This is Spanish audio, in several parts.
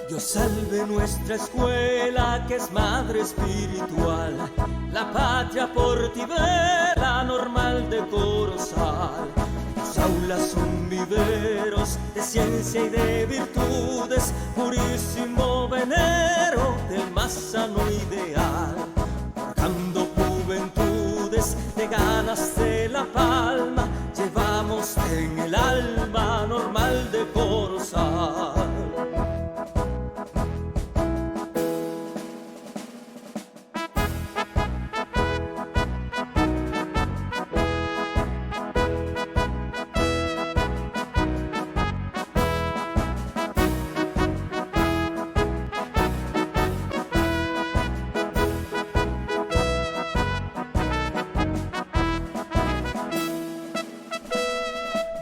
Dios salve nuestra escuela, que es madre espiritual, la patria por ti vela, Normal de Corozal. Tus aulas son viveros de ciencia y de virtudes, purísimo venero del más sano ideal. Forjando juventudes de ganas de la palma, llevamos en el alma Normal de Corozal.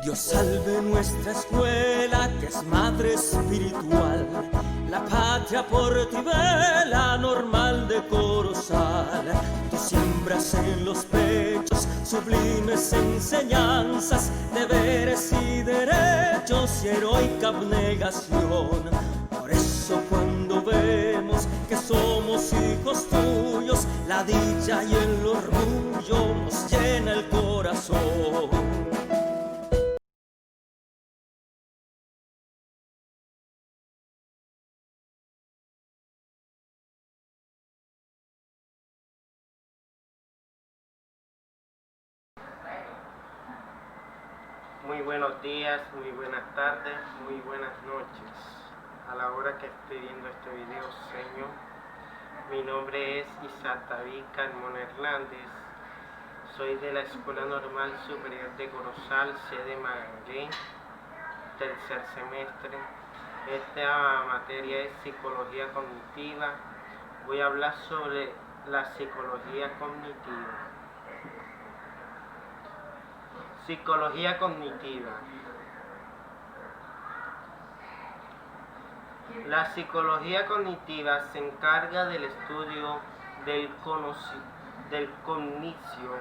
Dios salve nuestra escuela, que es madre espiritual, la patria por ti vela, Normal de Corozal. Tú siembras en los pechos sublimes enseñanzas, deberes y derechos y heroica abnegación. Por eso cuando vemos que somos hijos tuyos, la dicha y el orgullo nos llena el corazón. Muy buenos días, muy buenas tardes, muy buenas noches. A la hora que esté viendo este video, Señor, mi nombre es Isaac David Carmona Hernández. Soy de la Escuela Normal Superior de Corozal, sede Magallanes, tercer semestre. Esta materia es psicología cognitiva. Voy a hablar sobre la psicología cognitiva. Psicología cognitiva. La psicología cognitiva se encarga del estudio del cognición,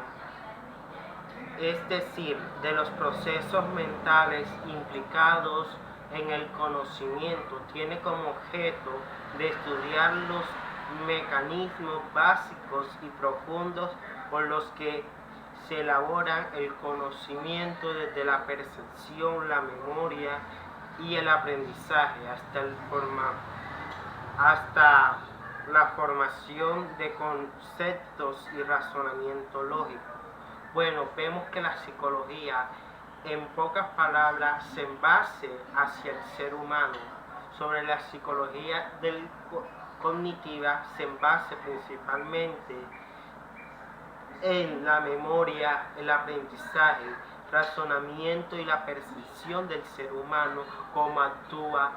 es decir, de los procesos mentales implicados en el conocimiento. Tiene como objeto de estudiar los mecanismos básicos y profundos por los que se elaboran el conocimiento, desde la percepción, la memoria y el aprendizaje hasta la formación de conceptos y razonamiento lógico. Bueno, vemos que la psicología, en pocas palabras, se basa hacia el ser humano. Sobre la psicología cognitiva se basa principalmente en la memoria, el aprendizaje, razonamiento y la percepción del ser humano, cómo actúa,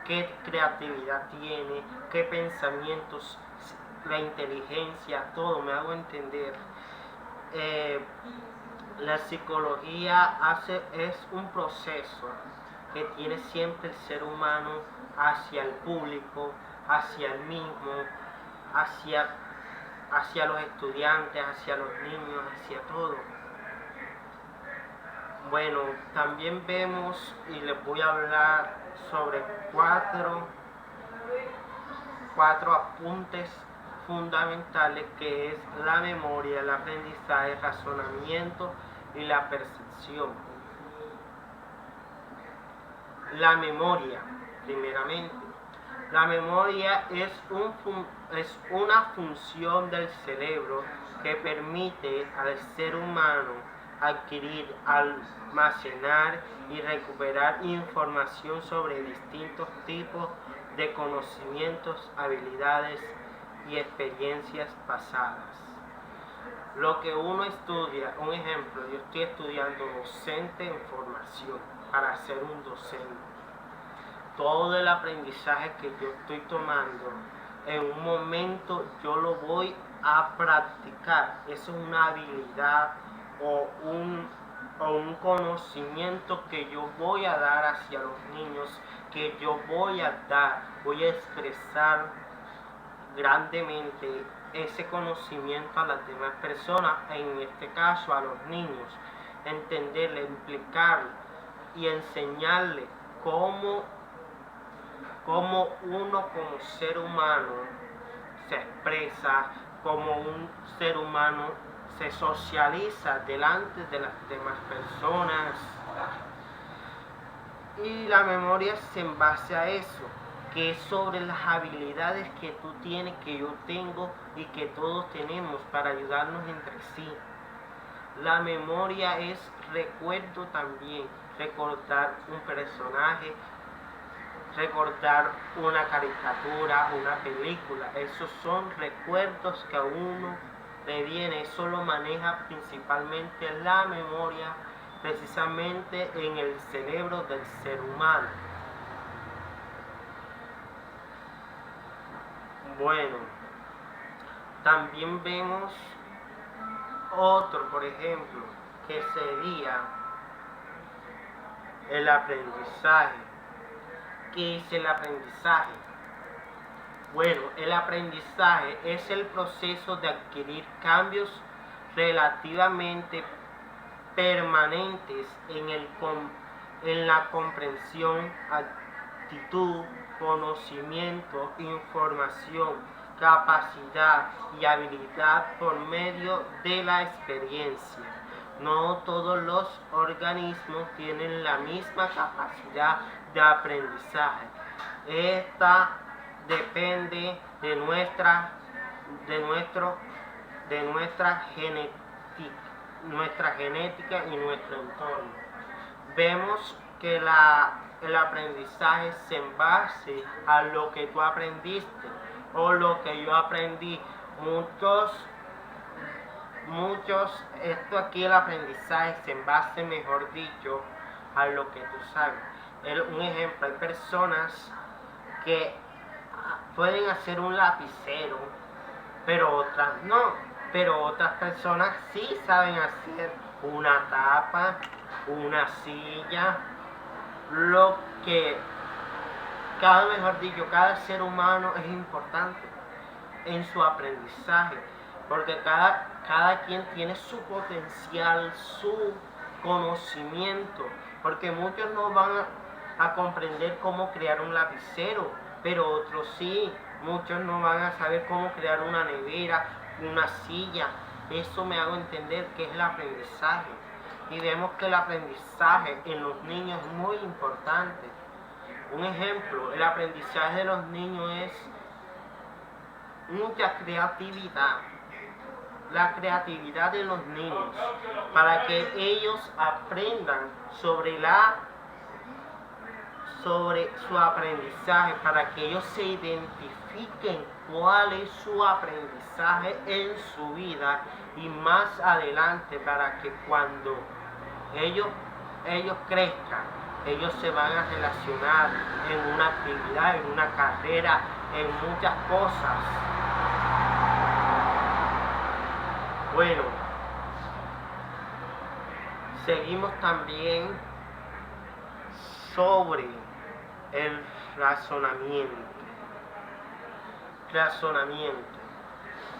qué creatividad tiene, qué pensamientos, la inteligencia, todo, me hago entender. La psicología es un proceso que tiene siempre el ser humano hacia el público, hacia el mismo, hacia los estudiantes, hacia los niños, hacia todo. Bueno, también vemos y les voy a hablar sobre cuatro apuntes fundamentales, que es la memoria, el aprendizaje, el razonamiento y la percepción. La memoria, primeramente. La memoria es una función del cerebro que permite al ser humano adquirir, almacenar y recuperar información sobre distintos tipos de conocimientos, habilidades y experiencias pasadas. Lo que uno estudia, un ejemplo, yo estoy estudiando docente en formación para ser un docente. Todo el aprendizaje que yo estoy tomando, en un momento yo lo voy a practicar. Eso es una habilidad o un conocimiento que yo voy a dar hacia los niños, que yo voy a expresar grandemente ese conocimiento a las demás personas, en este caso a los niños, entenderle, implicar y enseñarle cómo cómo uno como ser humano se expresa, cómo un ser humano se socializa delante de las demás personas. Y la memoria es en base a eso, que es sobre las habilidades que tú tienes, que yo tengo y que todos tenemos para ayudarnos entre sí. La memoria es recuerdo también, recordar un personaje, recordar una caricatura, una película. Esos son recuerdos que a uno le viene. Eso lo maneja principalmente la memoria, precisamente en el cerebro del ser humano. Bueno, también vemos otro, por ejemplo, que sería el aprendizaje. ¿Qué es el aprendizaje? Bueno, el aprendizaje es el proceso de adquirir cambios relativamente permanentes en la comprensión, actitud, conocimiento, información, capacidad y habilidad por medio de la experiencia. No todos los organismos tienen la misma capacidad de aprendizaje. Esta depende de nuestra genética y nuestro entorno. Vemos que el aprendizaje se en base a lo que tú aprendiste o lo que yo aprendí. Esto aquí el aprendizaje se en base, mejor dicho, a lo que tú sabes. Un ejemplo, hay personas que pueden hacer un lapicero, pero otras no. Pero otras personas sí saben hacer una tapa, una silla, cada ser humano es importante en su aprendizaje, porque cada quien tiene su potencial, su conocimiento, porque muchos no van a comprender cómo crear un lapicero, pero otros sí. Muchos no van a saber cómo crear una nevera, una silla. Eso me hago entender que es el aprendizaje. Y vemos que el aprendizaje en los niños es muy importante. Un ejemplo, el aprendizaje de los niños es mucha creatividad. La creatividad de los niños, para que ellos aprendan sobre su aprendizaje, para que ellos se identifiquen cuál es su aprendizaje en su vida y más adelante, para que cuando ellos crezcan, ellos se van a relacionar en una actividad, en una carrera, en muchas cosas. Bueno, seguimos también sobre el razonamiento.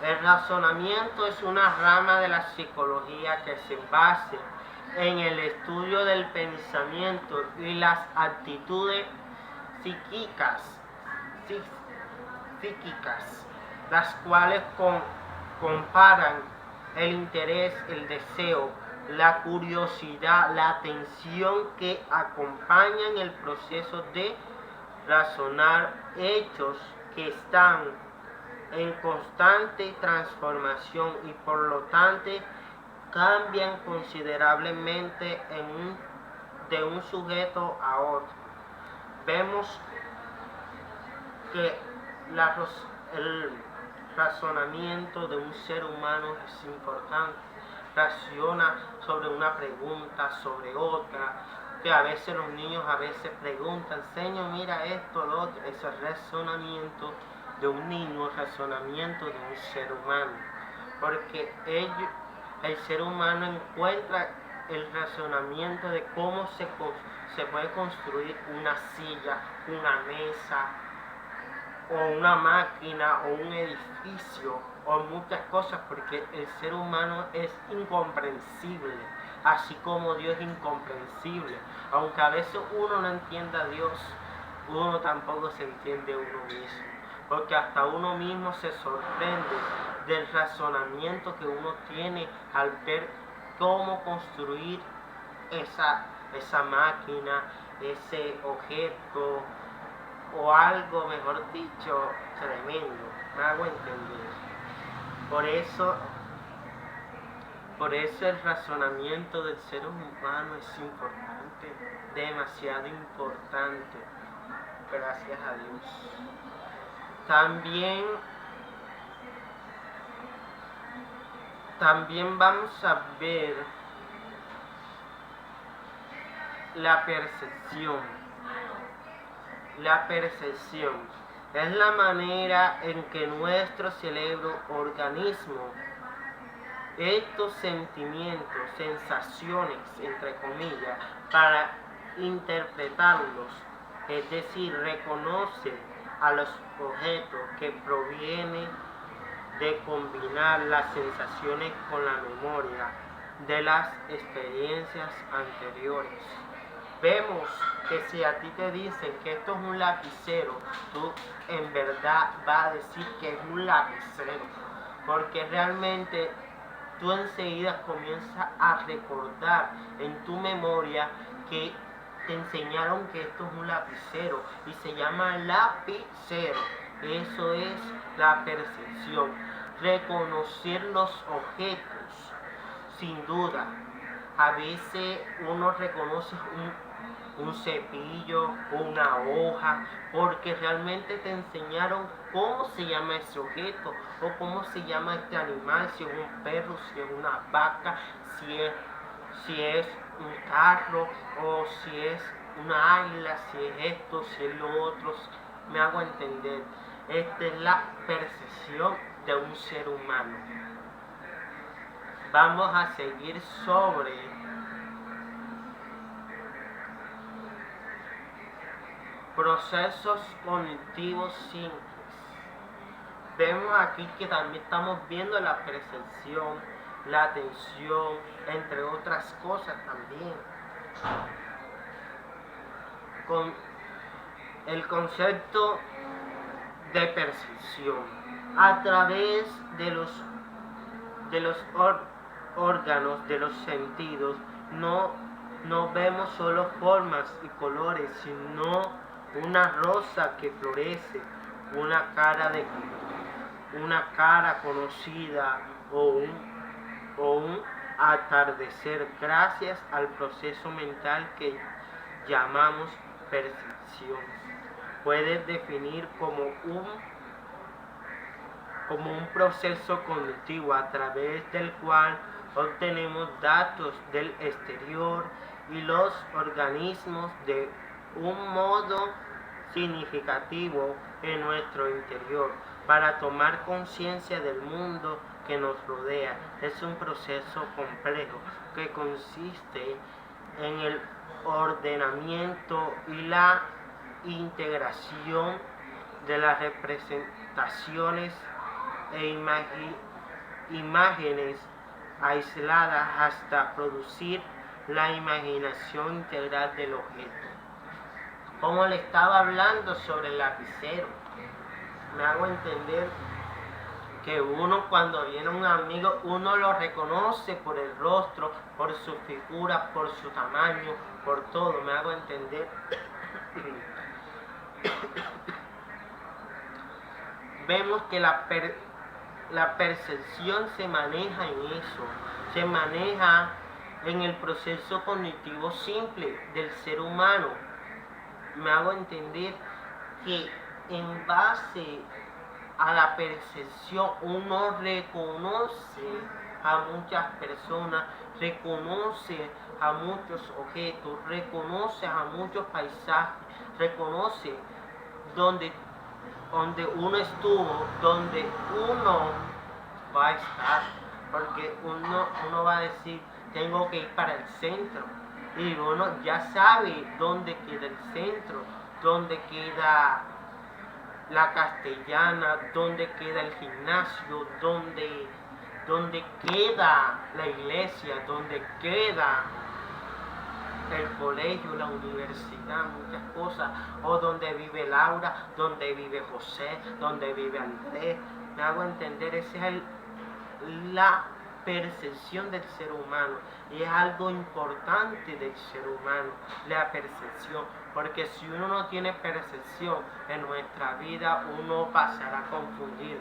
El razonamiento es una rama de la psicología que se basa en el estudio del pensamiento y las actitudes psíquicas, las cuales comparan el interés, el deseo, la curiosidad, la atención que acompañan el proceso de razonar, hechos que están en constante transformación y por lo tanto cambian considerablemente de un sujeto a otro. Vemos que el razonamiento de un ser humano es importante. Raciona sobre una pregunta, sobre otra, que a veces los niños preguntan, Señor, mira esto, lo otro. Ese razonamiento de un niño, el razonamiento de un ser humano, porque el ser humano encuentra el razonamiento de cómo se puede construir una silla, una mesa, o una máquina, o un edificio, o muchas cosas, porque el ser humano es incomprensible, así como Dios es incomprensible. Aunque a veces uno no entienda a Dios, uno tampoco se entiende uno mismo, porque hasta uno mismo se sorprende del razonamiento que uno tiene al ver cómo construir esa máquina, ese objeto o algo, mejor dicho, tremendo. Me hago entender. Por eso el razonamiento del ser humano es importante, demasiado importante. Gracias a Dios. También vamos a ver la percepción. La percepción es la manera en que nuestro cerebro, organismo, estos sentimientos, sensaciones, entre comillas, para interpretarlos, es decir, reconoce a los objetos que provienen de combinar las sensaciones con la memoria de las experiencias anteriores. Vemos que si a ti te dicen que esto es un lapicero, tú en verdad vas a decir que es un lapicero, porque realmente tú enseguida comienzas a recordar en tu memoria que te enseñaron que esto es un lapicero y se llama lapicero. Eso es la percepción, reconocer los objetos, sin duda. A veces uno reconoce un cepillo, una hoja, porque realmente te enseñaron cómo se llama ese objeto o cómo se llama este animal, si es un perro, si es una vaca, si es un carro o si es una águila, si es esto, si es lo otro. Me hago entender. Esta es la percepción de un ser humano. Vamos a seguir sobre procesos cognitivos simples. Vemos aquí que también estamos viendo la percepción, la atención, entre otras cosas también. Con el concepto de percepción, a través de los órganos, de los sentidos, no vemos solo formas y colores, sino una rosa que florece, una cara conocida o un atardecer, gracias al proceso mental que llamamos percepción. Puedes definir como un proceso cognitivo a través del cual obtenemos datos del exterior y los organismos de un modo significativo en nuestro interior para tomar conciencia del mundo que nos rodea. Es un proceso complejo que consiste en el ordenamiento y la integración de las representaciones e imágenes aisladas hasta producir la imaginación integral del objeto. Como le estaba hablando sobre el lapicero, me hago entender que uno cuando viene un amigo, uno lo reconoce por el rostro, por su figura, por su tamaño, por todo, me hago entender. Vemos que la percepción se maneja en eso, se maneja en el proceso cognitivo simple del ser humano. Me hago entender que en base a la percepción uno reconoce a muchas personas, reconoce a muchos objetos, reconoce a muchos paisajes, reconoce donde uno estuvo, donde uno va a estar, porque uno va a decir, tengo que ir para el centro, y uno ya sabe dónde queda el centro, dónde queda la Castellana, dónde queda el gimnasio, dónde queda la iglesia, dónde queda el colegio, la universidad, muchas cosas, o donde vive Laura, donde vive José, donde vive Andrés. Me hago entender, esa es la percepción del ser humano, y es algo importante del ser humano, la percepción, porque si uno no tiene percepción en nuestra vida, uno pasará confundido,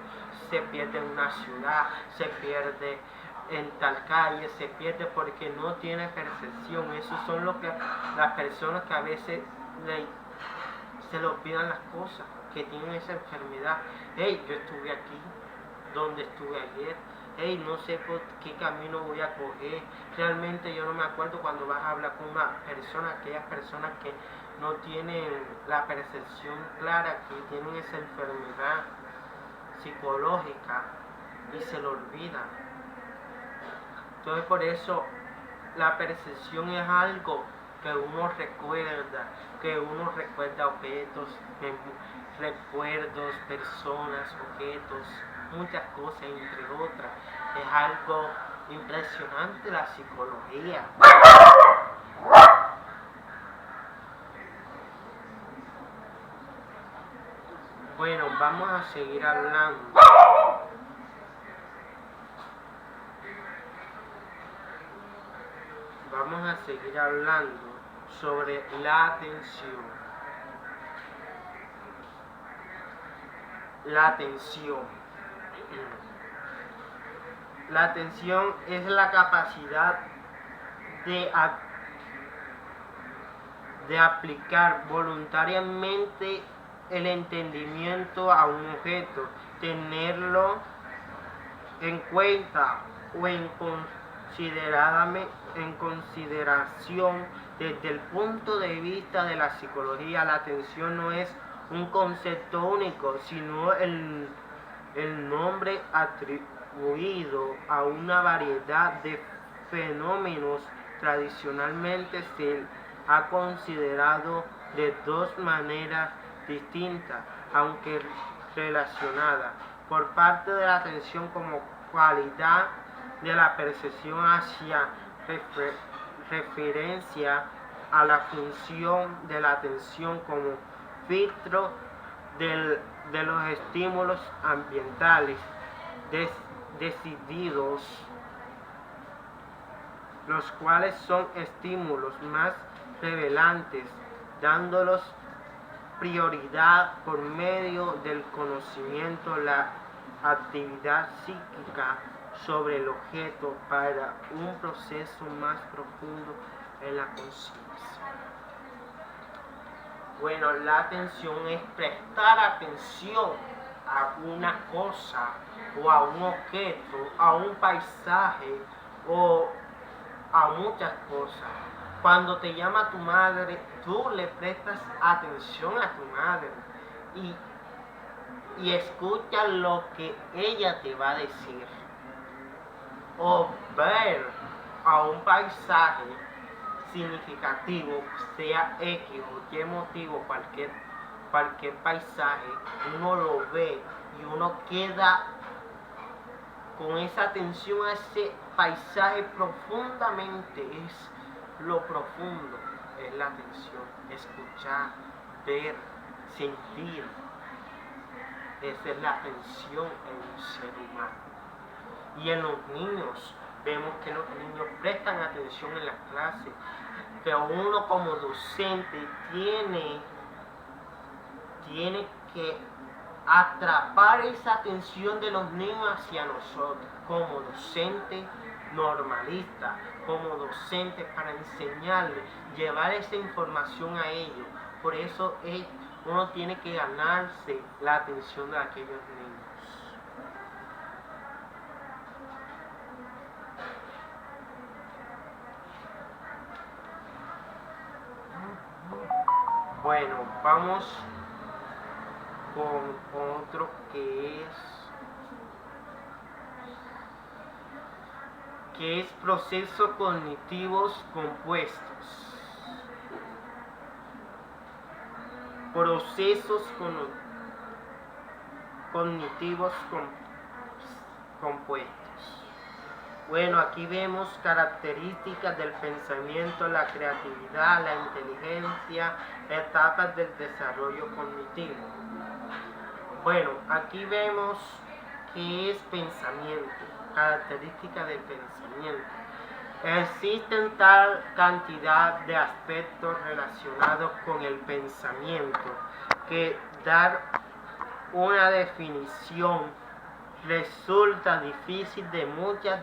se pierde en una ciudad, se pierde en tal calle, se pierde porque no tiene percepción. Esos son las personas que a veces se le olvidan las cosas, que tienen esa enfermedad. Hey, yo estuve aquí, donde estuve ayer. Hey, no sé por qué camino voy a coger. Realmente yo no me acuerdo. Cuando vas a hablar con una persona, aquellas personas que no tienen la percepción clara, que tienen esa enfermedad psicológica y se lo olvidan. Entonces por eso la percepción es algo que uno recuerda objetos, recuerdos, personas, objetos, muchas cosas, entre otras. Es algo impresionante la psicología. Bueno, vamos a seguir hablando. Vamos a seguir hablando sobre la atención. La atención. La atención es la capacidad de aplicar voluntariamente el entendimiento a un objeto, tenerlo en cuenta o en consideración. Desde el punto de vista de la psicología, la atención no es un concepto único, sino el nombre atribuido a una variedad de fenómenos. Tradicionalmente se ha considerado de dos maneras distintas, aunque relacionadas. Por parte de la atención como cualidad de la percepción, hacia referencia a la función de la atención como filtro de los estímulos ambientales decididos, los cuales son estímulos más relevantes, dándolos prioridad por medio del conocimiento, la actividad psíquica sobre el objeto para un proceso más profundo en la conciencia. Bueno, la atención es prestar atención a una cosa o a un objeto, a un paisaje o a muchas cosas. Cuando te llama tu madre, tú le prestas atención a tu madre y escuchas lo que ella te va a decir. O ver a un paisaje significativo, sea X o Y motivo, cualquier paisaje, uno lo ve y uno queda con esa atención a ese paisaje profundamente. Es lo profundo, es la atención, escuchar, ver, sentir. Esa es la atención en un ser humano. Y en los niños, vemos que los niños prestan atención en las clases, pero uno como docente tiene que atrapar esa atención de los niños hacia nosotros, como docente normalista, como docente para enseñarles, llevar esa información a ellos. Por eso uno tiene que ganarse la atención de aquellos niños. Bueno, vamos con otro que es procesos cognitivos compuestos. Procesos cognitivos compuestos. Bueno, aquí vemos características del pensamiento, la creatividad, la inteligencia, etapas del desarrollo cognitivo. Bueno, aquí vemos qué es pensamiento, características del pensamiento. Existen tal cantidad de aspectos relacionados con el pensamiento que dar una definición resulta difícil. De muchas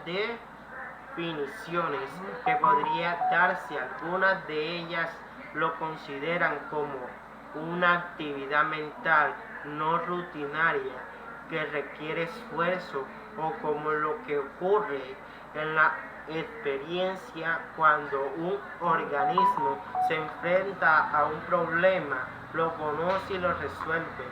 definiciones que podría darse, algunas de ellas lo consideran como una actividad mental no rutinaria que requiere esfuerzo, o como lo que ocurre en la experiencia cuando un organismo se enfrenta a un problema, lo conoce y lo resuelve.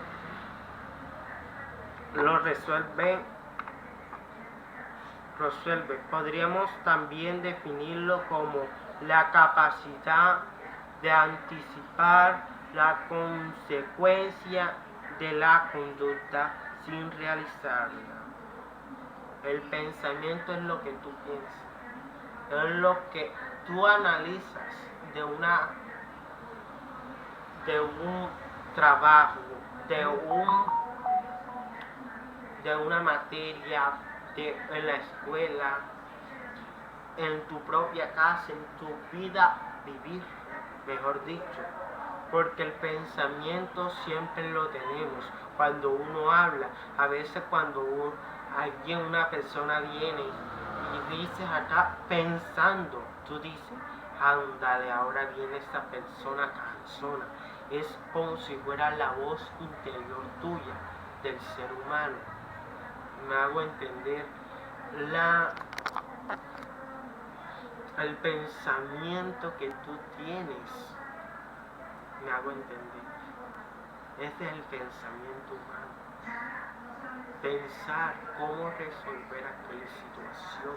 Podríamos también definirlo como la capacidad de anticipar la consecuencia de la conducta sin realizarla. El pensamiento es lo que tú piensas, es lo que tú analizas de un trabajo, de una materia, en la escuela, en tu propia casa, en tu vida vivir, mejor dicho, porque el pensamiento siempre lo tenemos. Cuando uno habla, a veces cuando una persona viene y dices acá pensando, tú dices, ándale, ahora viene esta persona cansona. Es como si fuera la voz interior tuya, del ser humano. Me hago entender. El pensamiento que tú tienes, me hago entender, ese es el pensamiento humano. Pensar cómo resolver aquella situación,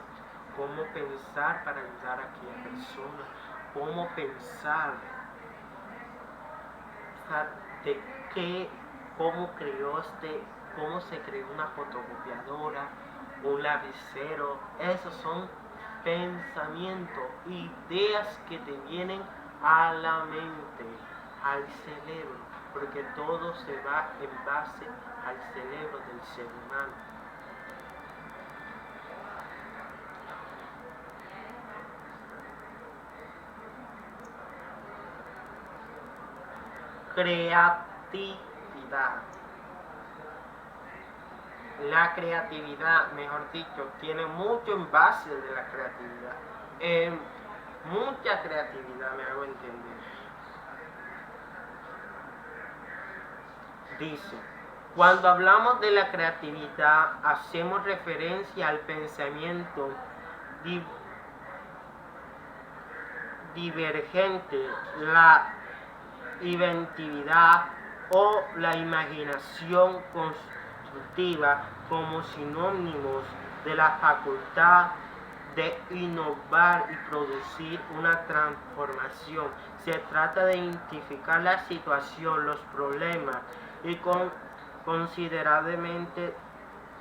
cómo pensar para ayudar a aquella persona, cómo pensar de cómo se creó una fotocopiadora, un lapicero. Esos son pensamientos, ideas que te vienen a la mente, al cerebro, porque todo se va en base al cerebro del ser humano. Creatividad. La creatividad, mejor dicho, tiene mucho en base de la creatividad. Mucha creatividad, me hago entender. Dice, cuando hablamos de la creatividad, hacemos referencia al pensamiento divergente, la inventividad o la imaginación constructiva como sinónimos de la facultad de innovar y producir una transformación. Se trata de identificar la situación, los problemas y considerablemente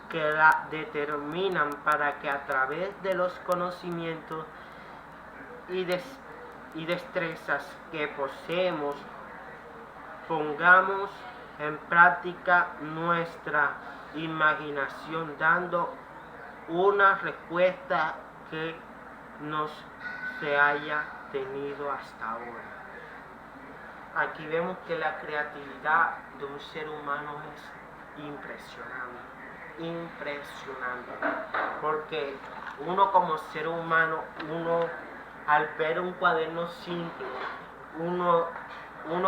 que la determinan para que a través de los conocimientos y destrezas que poseemos pongamos en práctica nuestra imaginación, dando una respuesta que no se haya tenido hasta ahora. Aquí vemos que la creatividad de un ser humano es impresionante, porque uno como ser humano, al ver un cuaderno simple, uno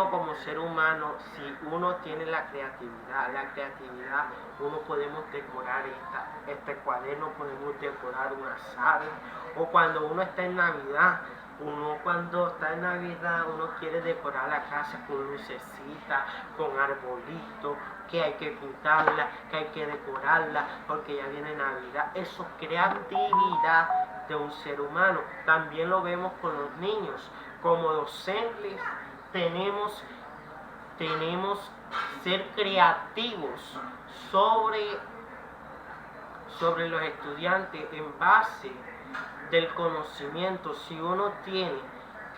como ser humano, si uno tiene la creatividad, uno podemos decorar este cuaderno, podemos decorar una sala, o cuando uno está en Navidad, uno quiere decorar la casa con lucecitas, con arbolitos, que hay que pintarla, que hay que decorarla, porque ya viene Navidad. Eso es creatividad de un ser humano. También lo vemos con los niños. Como docentes tenemos ser creativos sobre los estudiantes en base del conocimiento, si uno tiene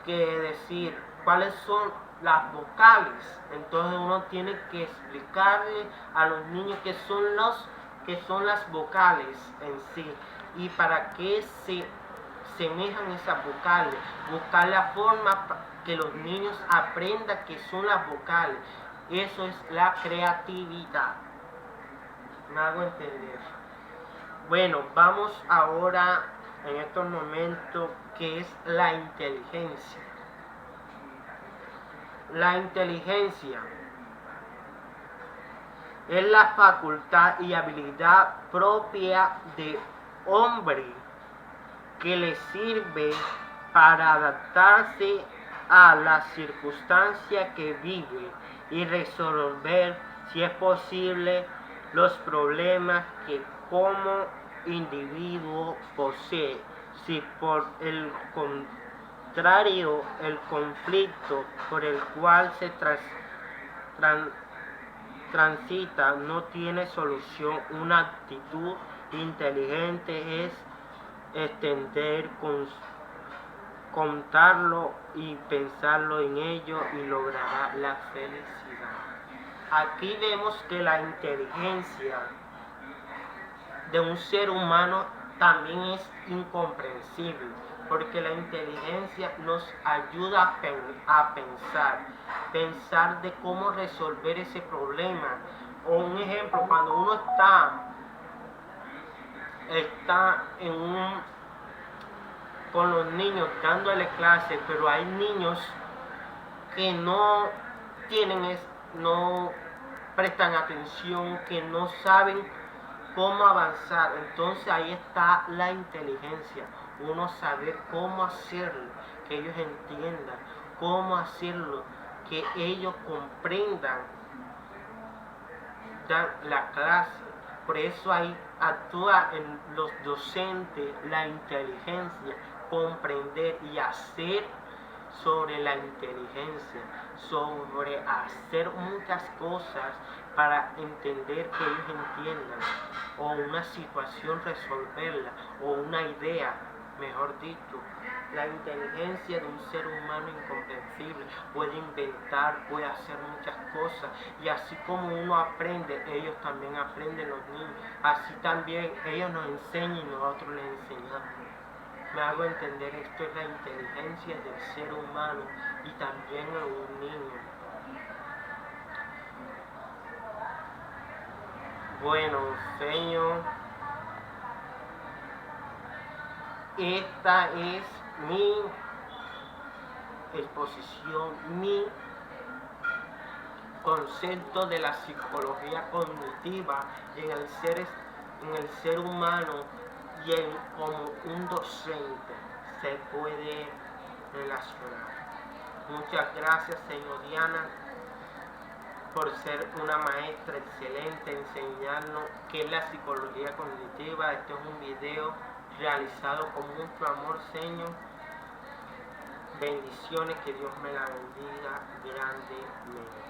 que decir cuáles son las vocales, entonces uno tiene que explicarle a los niños qué son las vocales en sí y para qué se semejan esas vocales, buscar la forma que los niños aprendan qué son las vocales. Eso es la creatividad. ¿Me hago entender? Bueno, vamos ahora en estos momentos que es la inteligencia. La inteligencia es la facultad y habilidad propia de hombre que le sirve para adaptarse a las circunstancias que vive y resolver, si es posible, los problemas que como individuo posee. Si por el contrario el conflicto por el cual se transita no tiene solución, una actitud inteligente es extender, contarlo y pensarlo en ello y logrará la felicidad. Aquí vemos que la inteligencia de un ser humano también es incomprensible, porque la inteligencia nos ayuda a pensar de cómo resolver ese problema. O un ejemplo, cuando uno está con los niños dándole clases, pero hay niños que no prestan atención, que no saben cómo avanzar. Entonces ahí está la inteligencia, uno saber cómo hacerlo, que ellos entiendan, cómo hacerlo, que ellos comprendan la clase. Por eso ahí actúa en los docentes la inteligencia, comprender y hacer sobre la inteligencia, sobre hacer muchas cosas para entender que ellos entiendan, o una situación resolverla, o una idea, mejor dicho. La inteligencia de un ser humano incomprensible puede inventar, puede hacer muchas cosas, y así como uno aprende, ellos también aprenden, los niños. Así también ellos nos enseñan y nosotros les enseñamos. Me hago entender, esto es la inteligencia del ser humano y también en un niño. Bueno, Señor, esta es mi exposición, mi concepto de la psicología cognitiva en el ser humano y como un docente se puede relacionar. Muchas gracias, señor Diana, por ser una maestra excelente, enseñarnos qué es la psicología cognitiva. Este es un video realizado con mucho amor, Señor. Bendiciones, que Dios me la bendiga grandemente.